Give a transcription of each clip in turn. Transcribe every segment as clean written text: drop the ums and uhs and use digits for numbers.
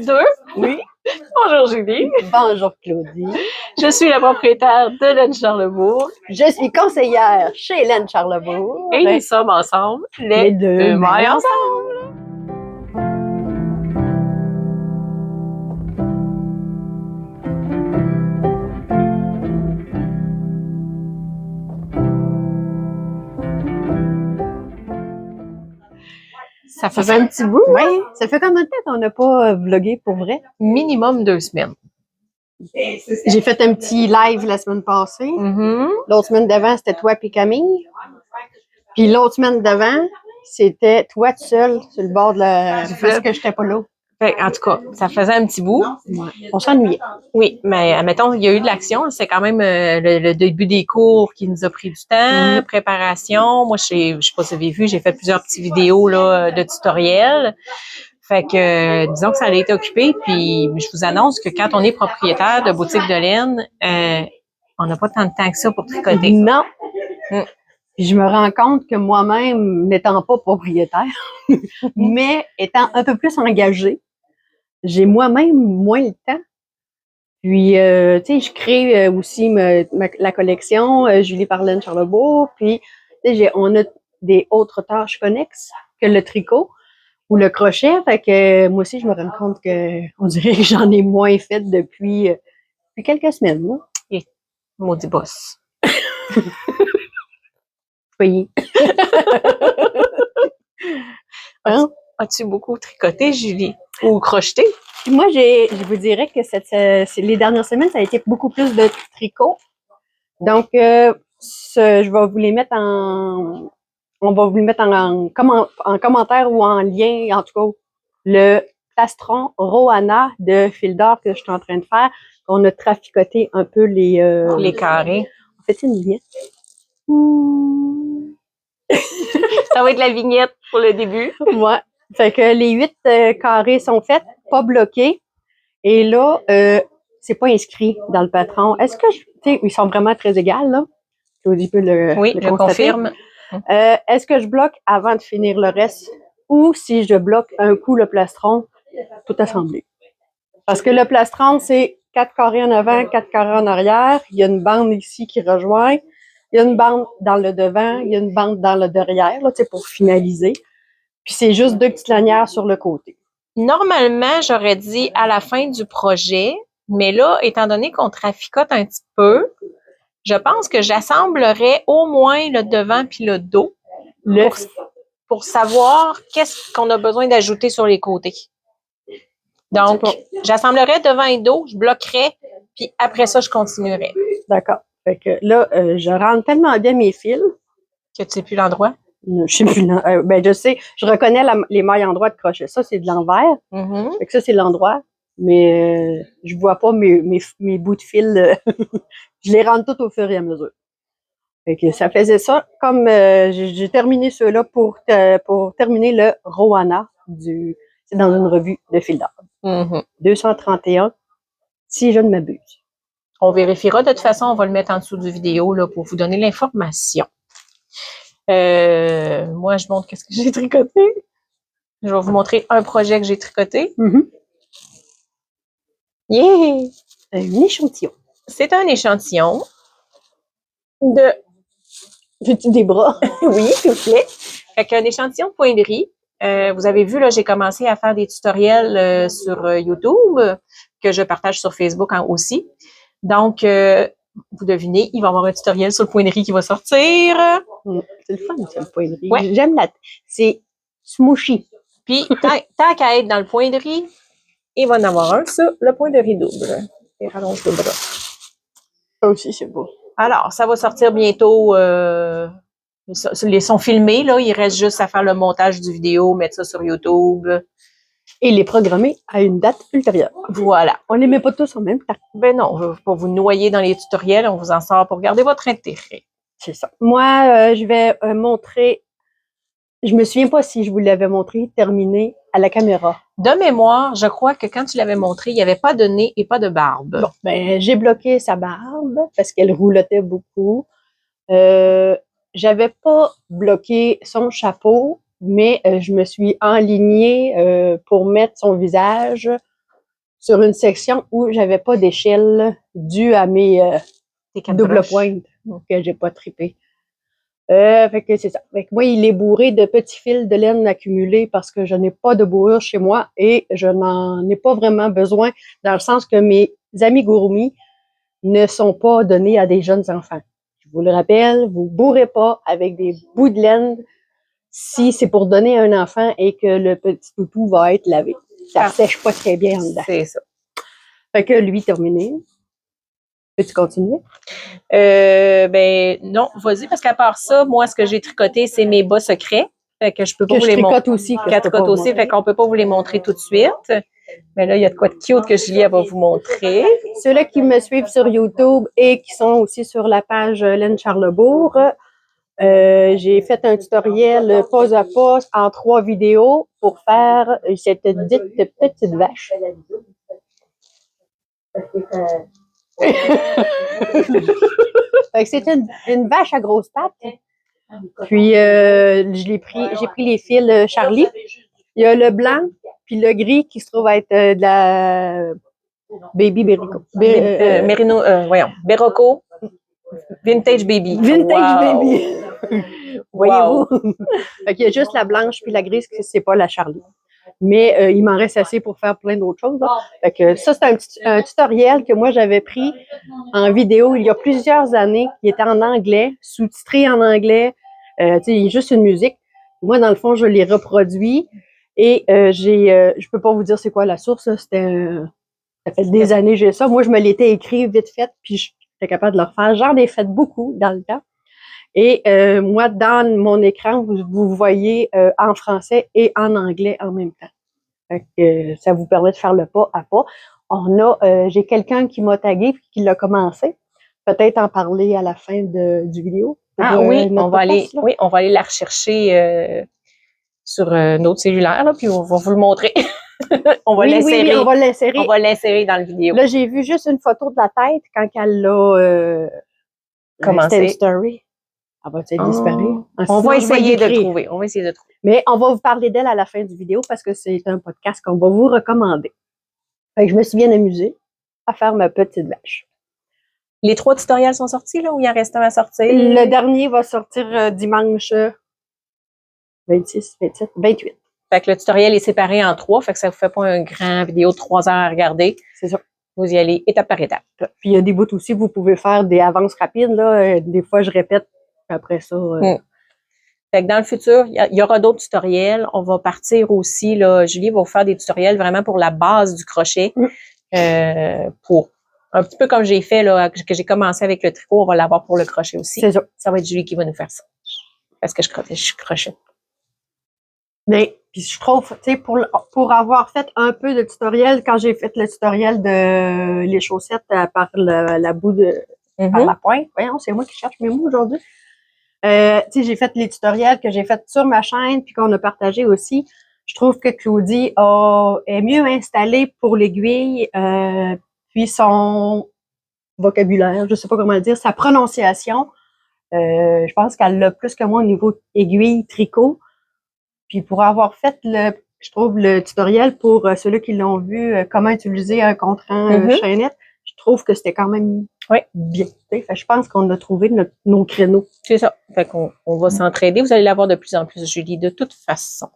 plus 2. Oui. Bonjour Julie. Bonjour Claudie. Je suis la propriétaire de Laine Charlebourg. Je suis conseillère chez Laine Charlebourg. Et nous sommes ensemble, les deux mailles mailles ensemble. Ça faisait un petit bout. Oui. Ça fait combien de temps qu'on n'a pas vlogué pour vrai? Minimum 2 semaines. J'ai fait un petit live la semaine passée. L'autre semaine d'avant, c'était toi et Camille. Puis l'autre semaine d'avant, c'était toi tout seul sur le bord de la... Parce que j'étais pas là. En tout cas, ça faisait un petit bout. Ouais. On s'ennuyait. Oui, mais admettons, il y a eu de l'action. C'est quand même le début des cours qui nous a pris du temps, préparation. Moi, je sais pas si vous avez vu, j'ai fait plusieurs petites vidéos là, de tutoriels. Fait que, disons que ça a été occupé. Puis, je vous annonce que quand on est propriétaire de boutique de laine, on n'a pas tant de temps que ça pour tricoter. Non. Puis je me rends compte que moi-même, n'étant pas propriétaire, mais étant un peu plus engagée, j'ai moi-même moins le temps. Puis, tu sais, je crée aussi la collection Julie par Laine Charlebourg. Puis, tu sais, on a des autres tâches connexes que le tricot ou le crochet. Fait que moi aussi, je me rends compte que on dirait que j'en ai moins fait depuis quelques semaines. Là. Et maudit boss. Oui. Hein? As-tu beaucoup tricoté, Julie? Ou crocheté? Moi, je vous dirais que les dernières semaines, ça a été beaucoup plus de tricot. Donc, je vais vous les mettre on va vous le mettre en commentaire ou en lien, en tout cas, le plastron Rohana de fil d'or que je suis en train de faire. On a traficoté un peu les carrés. En fait, c'est une vignette. Ça va être la vignette pour le début. Ouais. Fait que les 8 carrés sont faits, pas bloqués. Et là, c'est pas inscrit dans le patron. Est-ce que tu sais, ils sont vraiment très égaux, là? Claudie peut Oui, le je confirme. Est-ce que je bloque avant de finir le reste ou si je bloque un coup le plastron, tout assemblé? Parce que le plastron, c'est 4 carrés en avant, 4 carrés en arrière. Il y a une bande ici qui rejoint. Il y a une bande dans le devant. Il y a une bande dans le derrière, là, pour finaliser. Puis c'est juste 2 petites lanières sur le côté. Normalement, j'aurais dit à la fin du projet, mais là, étant donné qu'on traficote un petit peu, je pense que j'assemblerais au moins le devant puis le dos pour savoir qu'est-ce qu'on a besoin d'ajouter sur les côtés. Donc, j'assemblerais devant et dos, je bloquerais, puis après ça, je continuerais. D'accord. Fait que là, je rentre tellement bien mes fils. Que tu sais plus l'endroit? Je sais plus. Ben, je sais, je reconnais les mailles endroit de crochet. Ça, c'est de l'envers. Fait que ça, c'est l'endroit. Mais je vois pas mes bouts de fil. Je les rentre tout au fur et à mesure. Fait que ça faisait ça. Comme j'ai terminé ceux-là pour terminer le Rohana c'est dans une revue de fil d'or. 231, si je ne m'abuse. On vérifiera. De toute façon, on va le mettre en dessous du vidéo là, pour vous donner l'information. Moi, je montre qu'est-ce que j'ai tricoté. Je vais vous montrer un projet que j'ai tricoté. Yeah! Un échantillon. C'est un échantillon de... Veux-tu des bras? Oui, s'il vous plaît. Fait qu'un échantillon de poinderie. Vous avez vu, là, j'ai commencé à faire des tutoriels sur YouTube que je partage sur Facebook aussi. Donc, vous devinez, il va y avoir un tutoriel sur le poinderie qui va sortir. C'est le fun, ça, le poinderie. Ouais. J'aime c'est smooshy. Puis, tant qu'à être dans le poinderie, il va en avoir un, ça, le poinderie double. Et rallonge le bras. Ça aussi, c'est beau. Alors, ça va sortir bientôt. Ils sont filmés, là. Il reste juste à faire le montage du vidéo, mettre ça sur YouTube. Et les programmer à une date ultérieure. Voilà. On les met pas tous en même temps. Ben non, je veux pas vous noyer dans les tutoriels. On vous en sort pour garder votre intérêt. C'est ça. Moi, je vais montrer. Je me souviens pas si je vous l'avais montré terminé à la caméra. De mémoire, je crois que quand tu l'avais montré, il n'y avait pas de nez et pas de barbe. Bon, ben j'ai bloqué sa barbe parce qu'elle roulotait beaucoup. J'avais pas bloqué son chapeau, mais je me suis enlignée pour mettre son visage sur une section où j'avais pas d'échelle due à mes Tes quatre doubles broches. pointes que j'ai pas trippé. Fait que c'est ça. Fait que moi, il est bourré de petits fils de laine accumulés parce que je n'ai pas de bourrure chez moi et je n'en ai pas vraiment besoin dans le sens que mes amigurumis ne sont pas donnés à des jeunes enfants. Je vous le rappelle, vous bourrez pas avec des bouts de laine si c'est pour donner à un enfant et que le petit toutou va être lavé. Ça sèche pas très bien en dedans. C'est ça. Fait que lui, terminé. Peux-tu continuer? Ben non, vas-y, parce qu'à part ça, moi, ce que j'ai tricoté, c'est mes bas secrets. Fait que je peux pas Que vous je les montrer. tricote aussi. Que je tricote aussi, fait qu'on peut pas vous les montrer tout de suite. Mais là, il y a de quoi de cute que Julie elle va vous montrer. Ceux-là qui me suivent sur YouTube et qui sont aussi sur la page Laine Charlebourg, j'ai fait un tutoriel pas à pas en 3 vidéos pour faire cette dite petite vache. Fait que c'est une vache à grosses pattes. Puis j'ai pris les fils Charlie. Il y a le blanc puis le gris qui se trouve être de la Baby Berico. Merino, voyons, Berroco, Vintage Baby. Vintage Wow. Baby. Voyez-vous? Fait qu'il y a juste la blanche puis la grise, c'est pas la Charlie. Mais il m'en reste assez pour faire plein d'autres choses. Là. Fait que ça, c'est un tutoriel que moi, j'avais pris en vidéo il y a plusieurs années, qui était en anglais, sous-titré en anglais. Il y a juste une musique. Moi, dans le fond, je l'ai reproduit et je peux pas vous dire c'est quoi la source. Ça fait des années que j'ai ça. Moi, je me l'étais écrit vite fait, puis j'étais capable de le refaire. J'en ai fait beaucoup dans le temps. Et moi, dans mon écran, vous voyez en français et en anglais en même temps. Fait que, ça vous permet de faire le pas à pas. J'ai quelqu'un qui m'a tagué et qui l'a commencé. Peut-être en parler à la fin du vidéo. Oui, on va aller la rechercher sur notre cellulaire, là, puis on va vous le montrer. On va l'insérer. On va l'insérer. On va l'insérer dans le vidéo. Là, j'ai vu juste une photo de la tête quand elle l'a commencé. Story. Elle va peut-être disparaître. On va essayer de trouver. On va essayer de trouver. Mais on va vous parler d'elle à la fin du vidéo parce que c'est un podcast qu'on va vous recommander. Fait que je me suis bien amusée à faire ma petite vache. Les 3 tutoriels sont sortis, là, ou il en reste un à sortir? Le dernier va sortir dimanche 26, 27, 28. Fait que le tutoriel est séparé en 3, fait que ça vous fait pas un grand vidéo de 3 heures à regarder. C'est ça. Vous y allez étape par étape. Puis il y a des bouts aussi, vous pouvez faire des avances rapides, là. Des fois, je répète, après ça... Fait que dans le futur, il y aura d'autres tutoriels. On va partir aussi, là, Julie va vous faire des tutoriels vraiment pour la base du crochet. Pour un petit peu comme j'ai fait, là, que j'ai commencé avec le tricot, on va l'avoir pour le crochet aussi. C'est ça. Ça va être Julie qui va nous faire ça. Parce que je crochet. Mais puis je trouve, tu sais, pour avoir fait un peu de tutoriel, quand j'ai fait le tutoriel de les chaussettes par la bout de par la pointe, voyons, c'est moi qui cherche mes mots aujourd'hui. Tu sais, j'ai fait les tutoriels que j'ai fait sur ma chaîne puis qu'on a partagé aussi. Je trouve que Claudie est mieux installée pour l'aiguille, puis son vocabulaire, je sais pas comment le dire, sa prononciation. Je pense qu'elle l'a plus que moi au niveau aiguille, tricot. Puis pour avoir fait je trouve le tutoriel pour ceux-là qui l'ont vu, comment utiliser un contrant chaînette, je trouve que c'était quand même bien. Fait, je pense qu'on a trouvé nos créneaux. C'est ça. Fait qu'on va s'entraider. Vous allez l'avoir de plus en plus, Julie, de toute façon.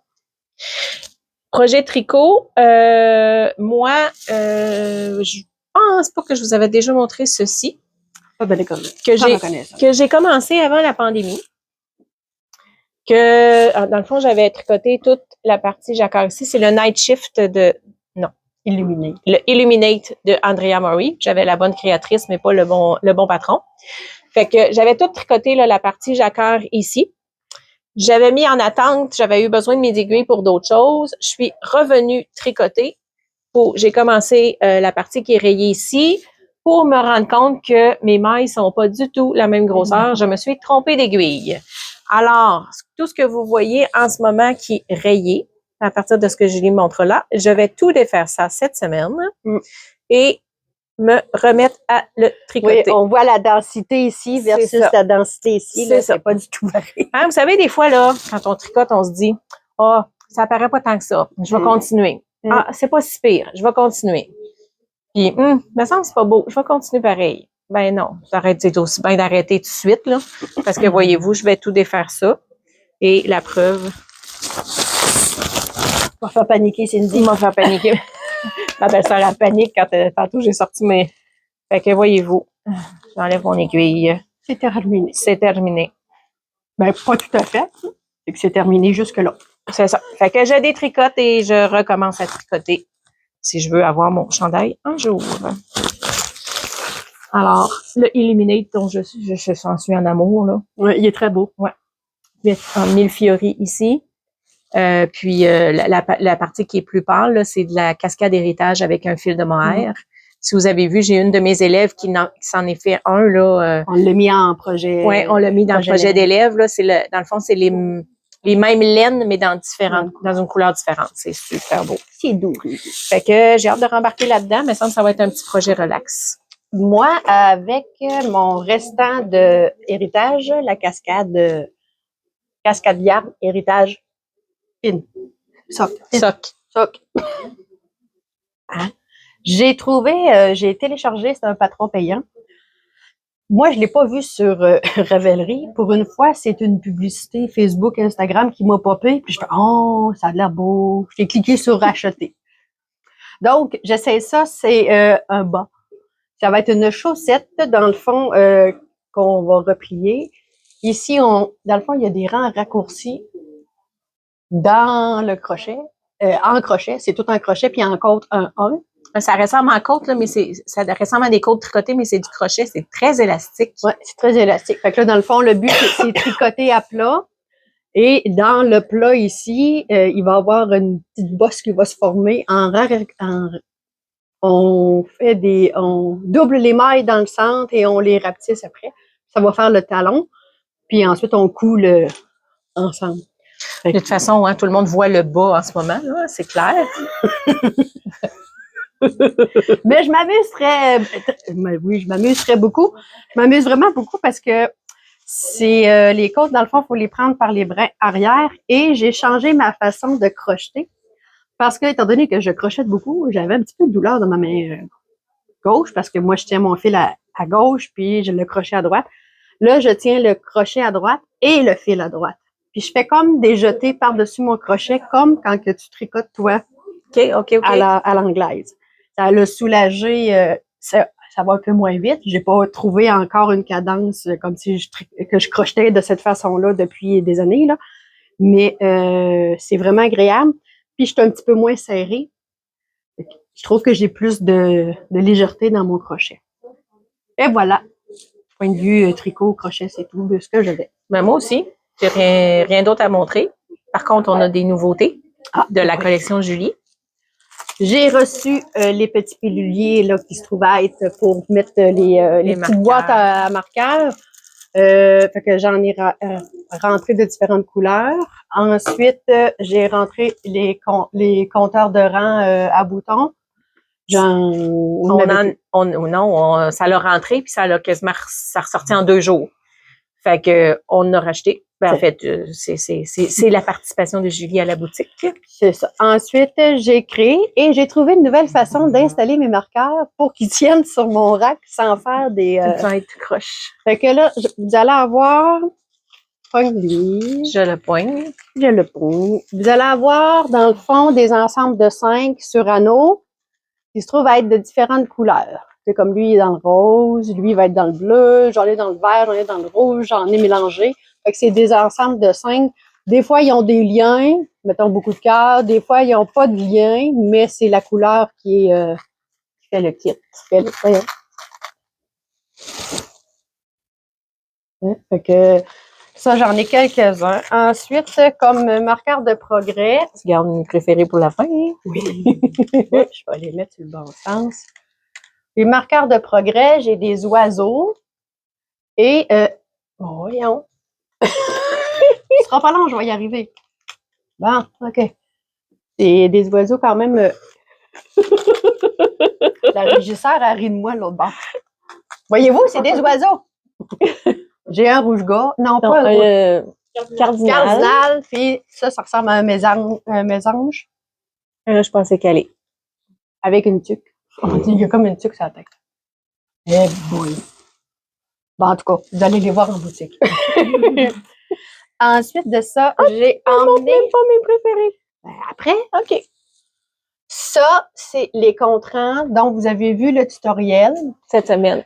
Projet tricot, moi, je pense pas que je vous avais déjà montré ceci. Ah ben d'accord. Que j'ai commencé avant la pandémie. Que, dans le fond, j'avais tricoté toute la partie jacquard ici. C'est le Night Shift Illuminate. Le Illuminate de Andrea Murray. J'avais la bonne créatrice, mais pas le bon patron. Fait que j'avais tout tricoté, là, la partie jacquard ici. J'avais mis en attente, j'avais eu besoin de mes aiguilles pour d'autres choses. Je suis revenue tricoter. J'ai commencé la partie qui est rayée ici pour me rendre compte que mes mailles sont pas du tout la même grosseur. Je me suis trompée d'aiguille. Alors, tout ce que vous voyez en ce moment qui est rayé, à partir de ce que je lui montre là, je vais tout défaire ça cette semaine et me remettre à le tricoter. Oui, on voit la densité ici versus la densité ici. C'est pas du tout pareil. Hein, vous savez, des fois, là, quand on tricote, on se dit « Ah, ça paraît pas tant que ça. Je vais continuer. Ah, c'est pas si pire. Je vais continuer. » Puis, me semble que c'est pas beau. Je vais continuer pareil. Ben non, c'est aussi bien d'arrêter tout de suite, là. Parce que voyez-vous, je vais tout défaire ça. Et la preuve, On va faire paniquer Cindy. il m'a fait paniquer. Ma belle-sœur a panique quand tantôt j'ai sorti mes. Fait que voyez-vous, j'enlève mon aiguille. C'est terminé. C'est terminé. Ben, pas tout à fait. C'est que c'est terminé jusque-là. C'est ça. Fait que je détricote et je recommence à tricoter si je veux avoir mon chandail un jour. Alors, le Illuminate dont je s'en suis en amour, là. Ouais, il est très beau. Ouais. En millefiori ici. Puis la partie qui est plus pâle, là, c'est de la cascade héritage avec un fil de mohair. Si vous avez vu, j'ai une de mes élèves qui s'en est fait un. Là, on l'a mis en projet. Oui, on l'a mis dans le projet d'élève. Là, dans le fond, c'est les mêmes laines, mais dans une couleur différente. C'est super beau. C'est doux. Fait que j'ai hâte de rembarquer là-dedans, mais ça va être un petit projet relax. Moi, avec mon restant de héritage, la cascade viable, héritage, pin. Soc. Hein? J'ai téléchargé, c'est un patron payant. Moi, je l'ai pas vu sur Ravelry. Pour une fois, c'est une publicité Facebook, Instagram qui m'a popé. Puis je fais, oh, ça a l'air beau. J'ai cliqué sur racheter. Donc, j'essaie ça, c'est un bas. Ça va être une chaussette, dans le fond, qu'on va replier. Ici, dans le fond, il y a des rangs raccourcis dans le crochet. En crochet, c'est tout un crochet, puis en côte, un 1. Ça ressemble en côte, là, mais ça ressemble à des côtes tricotées, mais c'est du crochet, c'est très élastique. Oui, c'est très élastique. Fait que là, dans le fond, le but, c'est tricoter à plat. Et dans le plat ici, il va y avoir une petite bosse qui va se former on double les mailles dans le centre et on les rapetisse après. Ça va faire le talon. Puis ensuite, on coule ensemble. De toute façon, hein, tout le monde voit le bas en ce moment, là, c'est clair. Mais je m'amuserais beaucoup. Je m'amuse vraiment beaucoup parce que c'est les côtes, dans le fond, il faut les prendre par les brins arrière. Et j'ai changé ma façon de crocheter. Parce que, étant donné que je crochette beaucoup, j'avais un petit peu de douleur dans ma main gauche parce que moi, je tiens mon fil à gauche puis je le crochet à droite. Là, je tiens le crochet à droite et le fil à droite. Puis je fais comme des jetés par-dessus mon crochet, comme quand que tu tricotes, toi, OK. à l'anglaise. Ça l'a soulagé, ça va un peu moins vite. J'ai pas trouvé encore une cadence comme si que je crochetais de cette façon-là depuis des années, là. Mais c'est vraiment agréable. Puis je suis un petit peu moins serrée. Je trouve que j'ai plus de légèreté dans mon crochet. Et voilà. Point de vue tricot, crochet, c'est tout ce que j'avais. Ben moi aussi, j'ai rien d'autre à montrer. Par contre, on a des nouveautés de la collection Julie. J'ai reçu les petits piluliers là, qui se trouvent à être pour mettre les petites boîtes à marqueurs. Fait que j'en ai rentré de différentes couleurs. Ensuite, j'ai rentré les compteurs de rang à boutons. Ça l'a rentré puis ça l'a quasiment ressorti en 2 jours. Fait que on a racheté. En fait, c'est la participation de Julie à la boutique. C'est ça. Ensuite, j'ai créé et j'ai trouvé une nouvelle façon d'installer mes marqueurs pour qu'ils tiennent sur mon rack sans faire des... Sans être croche. Fait que là, vous allez avoir... Pogne-lui. Je le poigne. Je le poigne. Vous allez avoir, dans le fond, des ensembles de 5 sur anneaux qui se trouvent à être de différentes couleurs. C'est comme lui, il est dans le rose, lui, il va être dans le bleu, j'en ai dans le vert, j'en ai dans le rouge, j'en ai mélangé. Fait que c'est des ensembles de 5. Des fois, ils ont des liens, mettons beaucoup de cœurs. Des fois, ils n'ont pas de lien, mais c'est la couleur qui fait le kit. Fait que ça, j'en ai quelques-uns. Ensuite, comme marqueur de progrès. Tu gardes une préférée pour la fin. Oui. Je vais les mettre sur le bon sens. Les marqueurs de progrès, j'ai des oiseaux. Et, voyons. Ce sera pas long, je vais y arriver. Bon, OK. C'est des oiseaux quand même. La régisseur a ri de moi l'autre bord. Voyez-vous, c'est des oiseaux. J'ai un rouge-gars. Non, pas un rouge. Cardinal. Puis ça ressemble à un mésange. Je pensais qu'elle est. Avec une tuque. Il y a comme une tuque sur la tête. Eh boy! Bon, en tout cas, vous allez les voir en boutique. Ensuite de ça, j'ai emmené... Même pas mes préférés. Ben, après, OK. ça, c'est les contrans dont vous avez vu le tutoriel Cette semaine.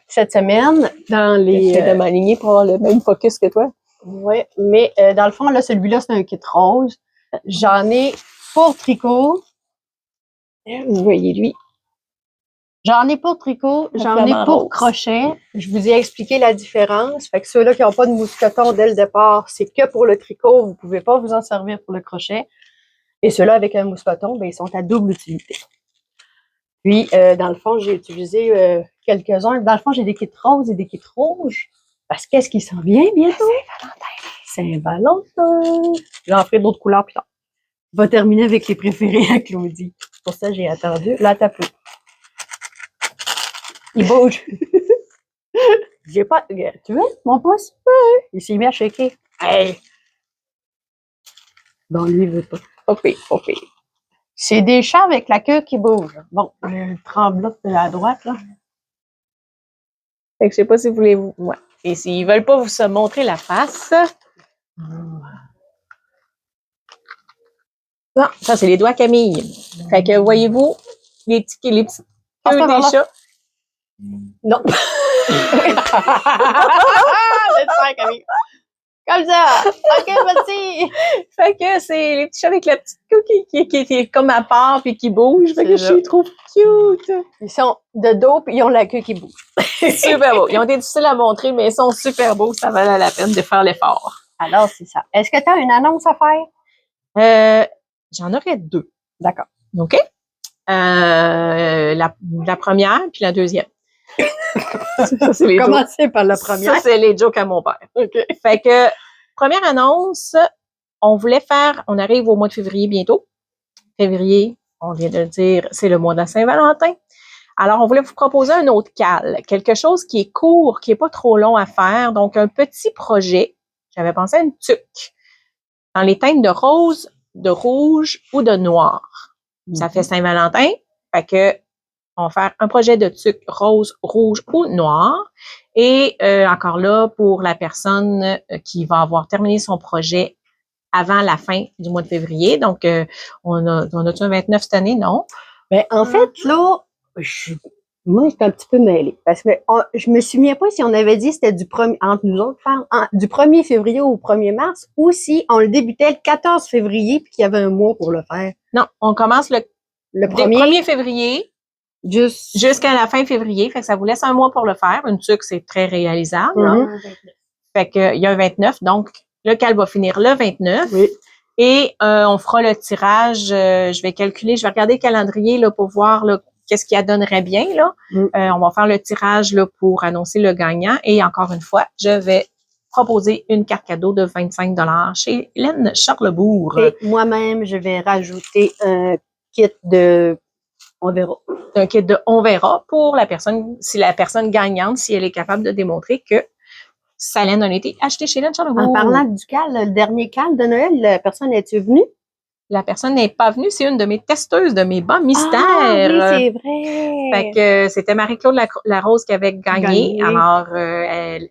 dans les... J'essaie de m'aligner pour avoir le même focus que toi. Oui, mais dans le fond, là, celui-là, c'est un kit rose. J'en ai pour tricot. Vous voyez lui. J'en ai pour tricot, j'en ai flamant pour rose. crochet. Je vous ai expliqué la différence. Fait que ceux-là qui n'ont pas de mousqueton dès le départ, c'est que pour le tricot. Vous pouvez pas vous en servir pour le crochet. Et ceux-là avec un mousqueton, ben, ils sont à double utilité. Puis, dans le fond, j'ai utilisé quelques-uns. Dans le fond, j'ai des kits roses et des kits rouges. Parce que qu'est-ce qui s'en vient bientôt? Saint-Valentin. J'en ferai d'autres couleurs plus tard. Je vais terminer avec les préférés à Claudie. Pour ça, j'ai attendu. Là, t'as plus. Il bouge. J'ai pas. Tu veux, mon pouce? Il s'est mis à shaker. Hey! Bon, lui, il veut pas. Pas pire. C'est des chats avec la queue qui bouge. Bon, le tremblote de la droite, là. Fait que je sais pas si vous voulez... Ouais. Et s'ils veulent pas vous se montrer la face... Non, ça, c'est les doigts Camille. Fait que, voyez-vous, les petites queues des chats. Non. Laisse faire, Camille. Comme ça. OK, vas-y. Fait que c'est les petits chats avec la petite queue qui est comme à part puis qui bouge. Fait que je les trouve cute. Ils sont de dos puis ils ont la queue qui bouge. Super beau. Ils ont été difficiles à montrer, mais ils sont super beaux. Ça valait la peine de faire l'effort. Alors, c'est ça. Est-ce que tu as une annonce à faire? J'en aurais deux. D'accord. OK? La première puis la deuxième. Ça, c'est les Commencez par la première. Ça, c'est les jokes à mon père. OK. Fait que, première annonce, on arrive au mois de février bientôt. Février, on vient de le dire, c'est le mois de la Saint-Valentin. Alors, on voulait vous proposer un autre cal, quelque chose qui est court, qui est pas trop long à faire. Donc, un petit projet. J'avais pensé à une tuque dans les teintes de rose, de rouge ou de noir. Ça fait Saint-Valentin. Fait que, on va faire un projet de tuque rose, rouge ou noir. Et encore là, pour la personne qui va avoir terminé son projet avant la fin du mois de février. Donc, on a-tu un 29 cette année? Non. Ben, en fait, là, moi, je suis un petit peu mêlée. Parce que je me souviens pas si on avait dit c'était entre nous autres, du 1er février au 1er mars, ou si on le débutait le 14 février puis qu'il y avait un mois pour le faire. Non, on commence le 1er février jusqu'à la fin février. Fait que ça vous laisse un mois pour le faire. Une tuque, c'est très réalisable. Fait que il y a un 29. Donc, le cal va finir le 29. Oui. Et on fera le tirage. Je vais regarder le calendrier là, pour voir là, qu'est-ce qui donnerait bien. Là. On va faire le tirage là, pour annoncer le gagnant. Et encore une fois, je vais proposer une carte cadeau de 25 $ chez Hélène Charlebourg. Et moi-même, je vais rajouter un kit de On verra. Un kit de On verra pour la personne, si la personne gagnante, si elle est capable de démontrer que sa laine a été achetée chez Hélène Charlebourg. En parlant du cal, le dernier cal de Noël, la personne est-tu venue? La personne n'est pas venue, c'est une de mes testeuses de mes bas mystères. Ah, oui, c'est vrai. Fait que c'était Marie-Claude Larose qui avait gagné. Alors,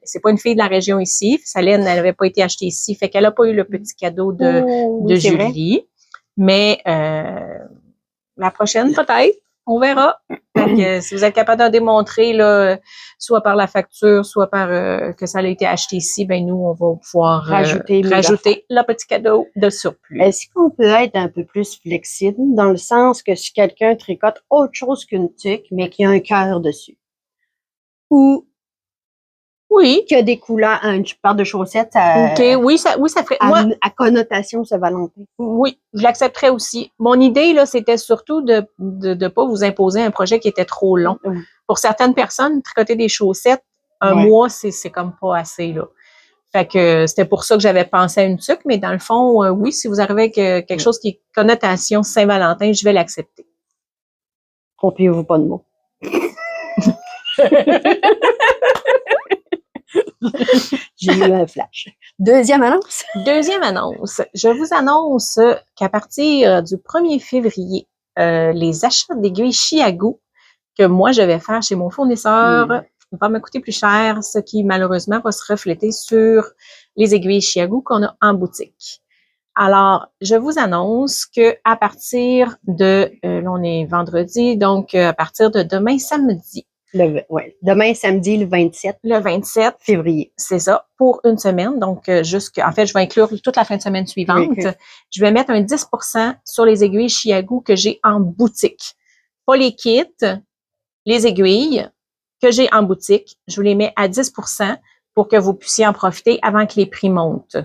c'est pas une fille de la région ici. Sa laine, elle n'avait pas été achetée ici. Fait qu'elle n'a pas eu le petit cadeau de Julie. Vrai. Mais la prochaine, peut-être. On verra. Fait que, si vous êtes capable de démontrer, là, soit par la facture, soit par que ça a été acheté ici, ben nous, on va pouvoir rajouter le petit cadeau de surplus. Est-ce qu'on peut être un peu plus flexible dans le sens que si quelqu'un tricote autre chose qu'une tuque, mais qui a un cœur dessus? Ou qui a des couleurs, je parle de chaussettes oui, ça ferait. À connotation Saint-Valentin. Oui, je l'accepterais aussi. Mon idée, là, c'était surtout de pas vous imposer un projet qui était trop long. Pour certaines personnes, tricoter des chaussettes, un mois, c'est comme pas assez, là. Fait que c'était pour ça que j'avais pensé à une tuque, mais dans le fond, oui, si vous arrivez avec quelque chose qui est connotation Saint-Valentin, je vais l'accepter. Copiez-vous pas de mots. J'ai eu un flash. Deuxième annonce. Je vous annonce qu'à partir du 1er février, les achats d'aiguilles Chiago que moi, je vais faire chez mon fournisseur va me coûter plus cher, ce qui, malheureusement, va se refléter sur les aiguilles Chiagu qu'on a en boutique. Alors, je vous annonce que à partir de, là, on est vendredi, donc à partir de demain, samedi, Demain, samedi, le 27 février. c'est ça, pour une semaine. Donc, en fait, je vais inclure toute la fin de semaine suivante. Oui. Je vais mettre un 10% sur les aiguilles Chiagu que j'ai en boutique. Pas les kits, les aiguilles que j'ai en boutique. Je vous les mets à 10% pour que vous puissiez en profiter avant que les prix montent.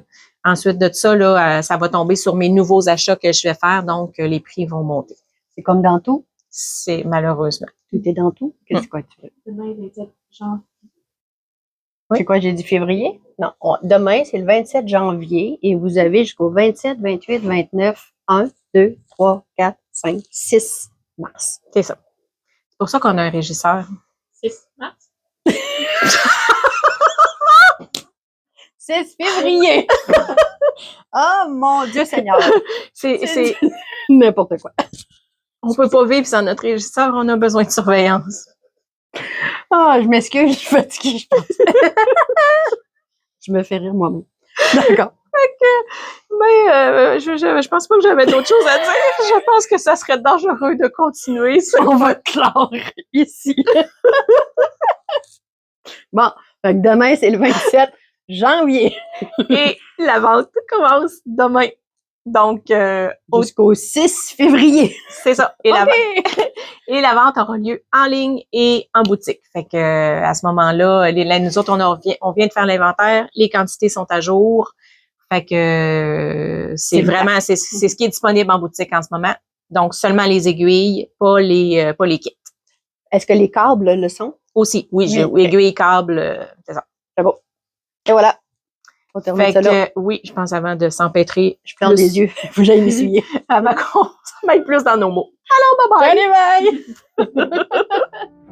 Ensuite de ça, là, ça va tomber sur mes nouveaux achats que je vais faire, donc les prix vont monter. C'est comme dans tout? C'est malheureusement. Tout est dans tout? Qu'est-ce que tu veux? Demain, il va être genre. Oui. C'est quoi, j'ai dit février? Non. Demain, c'est le 27 janvier et vous avez jusqu'au 27, 28, 29, 1, 2, 3, 4, 5, 6 mars. C'est ça. C'est pour ça qu'on a un régisseur. 6 mars? 6 février! Oh mon Dieu Seigneur! C'est n'importe quoi. On peut pas vivre sans notre régisseur, on a besoin de surveillance. Ah, je m'excuse, je suis fatiguée, je pense. Je me fais rire moi-même. D'accord. Mais je pense pas que j'avais d'autres choses à dire. Je pense que ça serait dangereux de continuer. On va clore ici. Bon, fait que demain, c'est le 27 janvier. Et la vente commence demain. Donc, jusqu'au 6 février. C'est ça. Et, et la vente aura lieu en ligne et en boutique. Fait que à ce moment-là, nous autres, on vient de faire l'inventaire. Les quantités sont à jour. Fait que c'est ce qui est disponible en boutique en ce moment. Donc, seulement les aiguilles, pas les kits. Est-ce que les câbles le sont? Aussi, oui, aiguilles, câbles, c'est ça. C'est bon. Et voilà. Fait que, oui, je pense avant de s'empêtrer. Je plante des yeux. Faut que j'aille m'essuyer. Avant qu'on se mette plus dans nos mots. Alors, bye bye! Allez, bye!